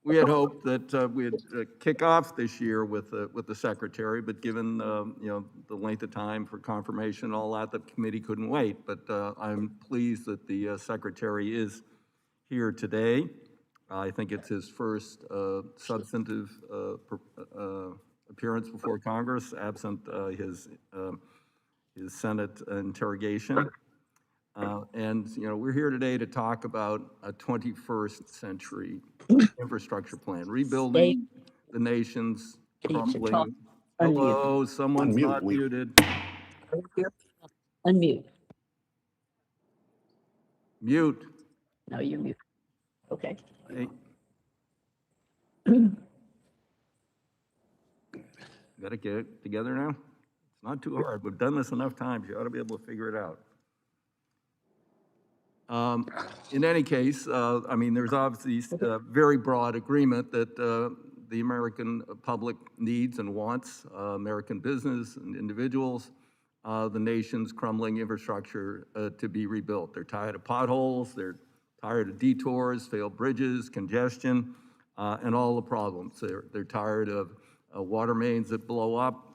We had hoped that we'd kick off this year with the secretary, but given the length of time for confirmation and all that, the committee couldn't wait. But I'm pleased that the secretary is here today. I think it's his first substantive appearance before Congress, absent his Senate interrogation. And we're here today to talk about a 21st century infrastructure plan, rebuilding the nation's crumbling. Hello, someone's not muted. Unmute. Mute. No, you're mute. Okay. Hey. Got to get it together now? It's not too hard. We've done this enough times. You ought to be able to figure it out. In any case, I mean, there's obviously very broad agreement that the American public needs and wants, American business and individuals, the nation's crumbling infrastructure to be rebuilt. They're tired of potholes, they're tired of detours, failed bridges, congestion, and all the problems. They're tired of water mains that blow up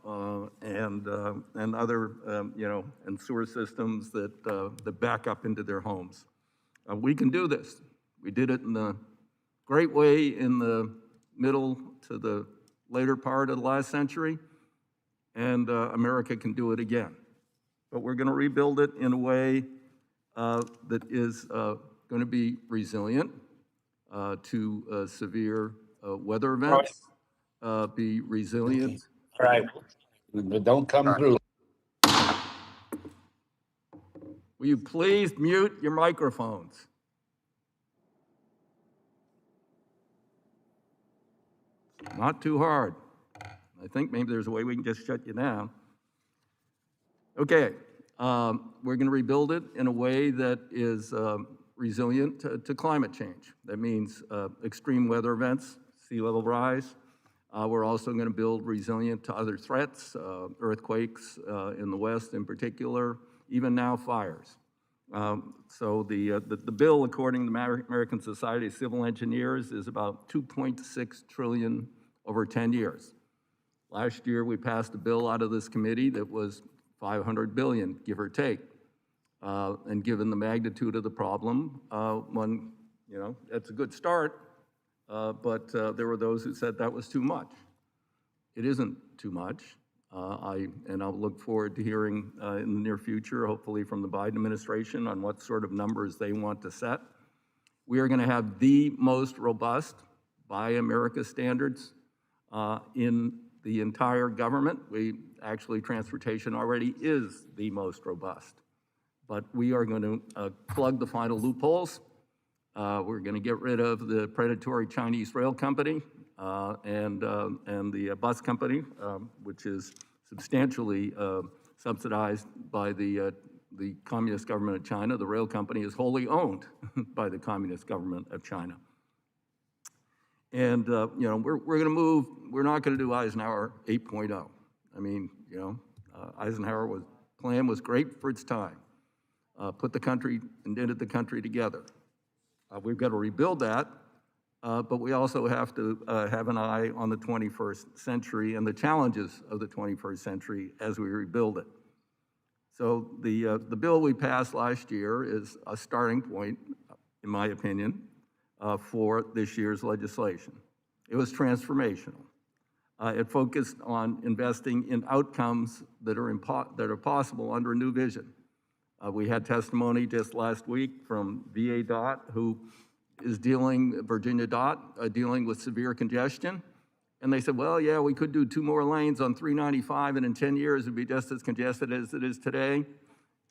and other, and sewer systems that back up into their homes. We can do this. We did it in the great way in the middle to the later part of the last century, and America can do it again. But we're going to rebuild it in a way that is going to be resilient to severe weather events, be resilient. Right. But don't come through. Will you please mute your microphones? Not too hard. I think maybe there's a way we can just shut you down. Okay, we're going to rebuild it in a way that is resilient to climate change. That means extreme weather events, sea level rise. We're also going to build resilient to other threats, earthquakes in the West in particular, even now fires. So the bill, according to the American Society of Civil Engineers, is about $2.6 trillion over 10 years. Last year, we passed a bill out of this committee that was $500 billion, give or take. And given the magnitude of the problem, it's a good start, but there were those who said that was too much. It isn't too much. I'll look forward to hearing in the near future, hopefully from the Biden administration, on what sort of numbers they want to set. We are going to have the most robust, by America standards, in the entire government. Actually, transportation already is the most robust. But we are going to plug the final loopholes. We're going to get rid of the predatory Chinese rail company and the bus company, which is substantially subsidized by the Communist government of China. The rail company is wholly owned by the Communist government of China. And we're going to move. We're not going to do Eisenhower 8.0. I mean, Eisenhower's plan was great for its time. Put the country and knitted the country together. We've got to rebuild that, but we also have to have an eye on the 21st century and the challenges of the 21st century as we rebuild it. So the bill we passed last year is a starting point, in my opinion, for this year's legislation. It was transformational. It focused on investing in outcomes that are possible under a new vision. We had testimony just last week from VA DOT, who is Virginia DOT, dealing with severe congestion. And they said, well, yeah, we could do 2 more lanes on 395, and in 10 years, it'd be just as congested as it is today.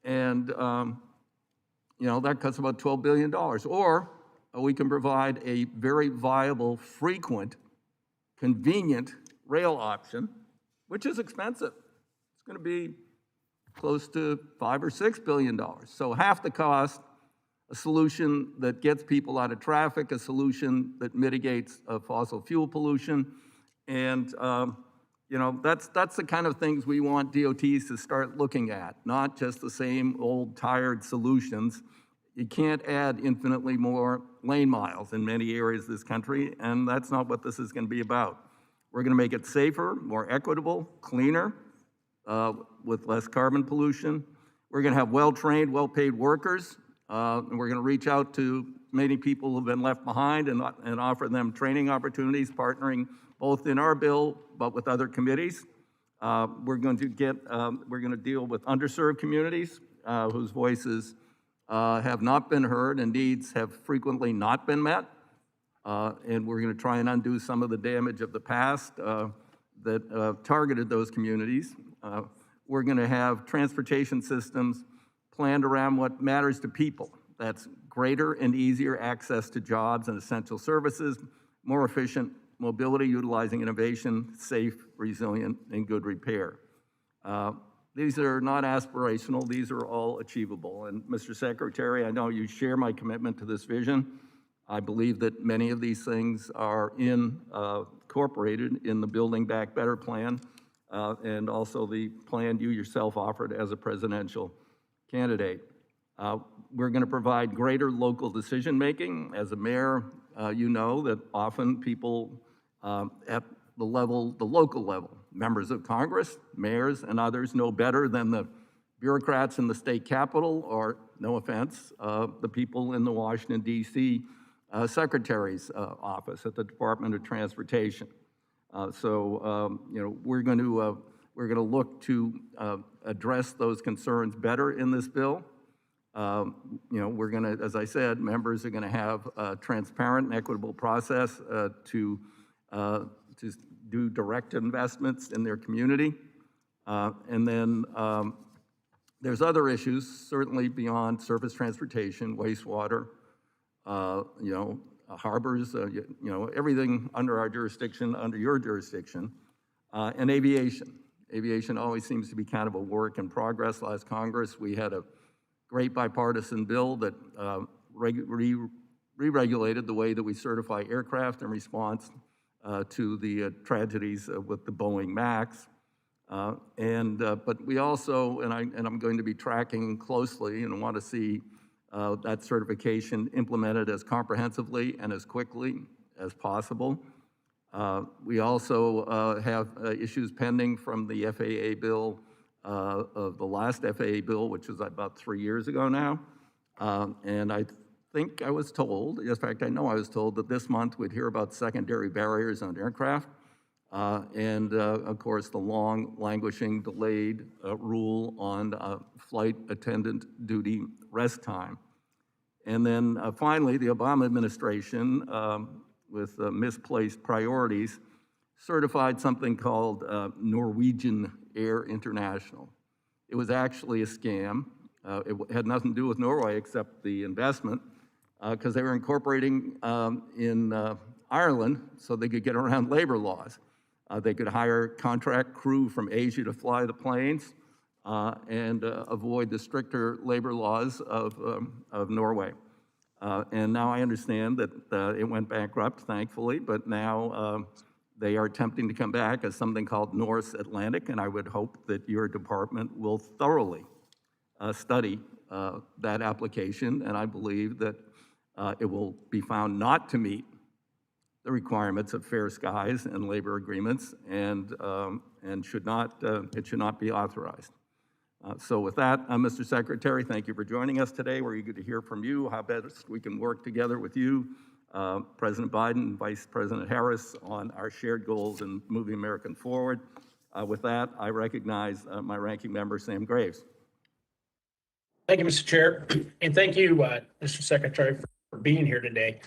And, that cuts about $12 billion. Or we can provide a very viable, frequent, convenient rail option, which is expensive. It's going to be close to $5 or $6 billion. So half the cost, a solution that gets people out of traffic, a solution that mitigates fossil fuel pollution. And, that's the kind of things we want DOTs to start looking at, not just the same old tired solutions. You can't add infinitely more lane miles in many areas of this country, and that's not what this is going to be about. We're going to make it safer, more equitable, cleaner, with less carbon pollution. We're going to have well-trained, well-paid workers, and we're going to reach out to many people who've been left behind and offer them training opportunities, partnering both in our bill but with other committees. We're going to deal with underserved communities whose voices have not been heard and needs have frequently not been met. And we're going to try and undo some of the damage of the past that targeted those communities. We're going to have transportation systems planned around what matters to people. That's greater and easier access to jobs and essential services, more efficient mobility utilizing innovation, safe, resilient, and good repair. These are not aspirational, these are all achievable. And Mr. Secretary, I know you share my commitment to this vision. I believe that many of these things are incorporated in the Building Back Better plan and also the plan you yourself offered as a presidential candidate. We're going to provide greater local decision-making. As a mayor, you know that often people at the local level, members of Congress, mayors, and others know better than the bureaucrats in the state capitol, or, no offense, the people in the Washington, D.C. Secretary's office at the Department of Transportation. We're going to look to address those concerns better in this bill. We're going to, as I said, members are going to have a transparent and equitable process to do direct investments in their community. And then there's other issues, certainly beyond surface transportation, wastewater, harbors, everything under our jurisdiction, under your jurisdiction, and aviation. Aviation always seems to be kind of a work in progress. Last Congress, we had a great bipartisan bill that re-regulated the way that we certify aircraft in response to the tragedies with the Boeing Max. But we also, and I'm going to be tracking closely and want to see that certification implemented as comprehensively and as quickly as possible. We also have issues pending from the FAA bill, of the last FAA bill, which was about 3 years ago now. And I think I was told, in fact, I know I was told that this month we'd hear about secondary barriers on aircraft. Of course, the long, languishing, delayed rule on flight attendant duty rest time. And then finally, the Obama administration, with misplaced priorities, certified something called Norwegian Air International. It was actually a scam. It had nothing to do with Norway except the investment, because they were incorporating in Ireland so they could get around labor laws. They could hire contract crew from Asia to fly the planes and avoid the stricter labor laws of Norway. And now I understand that it went bankrupt, thankfully, but now they are attempting to come back as something called North Atlantic, and I would hope that your department will thoroughly study that application, and I believe that it will be found not to meet the requirements of fair skies and labor agreements, and it should not be authorized. So with that, Mr. Secretary, thank you for joining us today. We're eager to hear from you how best we can work together with you, President Biden and Vice President Harris, on our shared goals in moving America forward. With that, I recognize my ranking member, Sam Graves. Thank you, Mr. Chair, and thank you, Mr. Secretary, for being here today.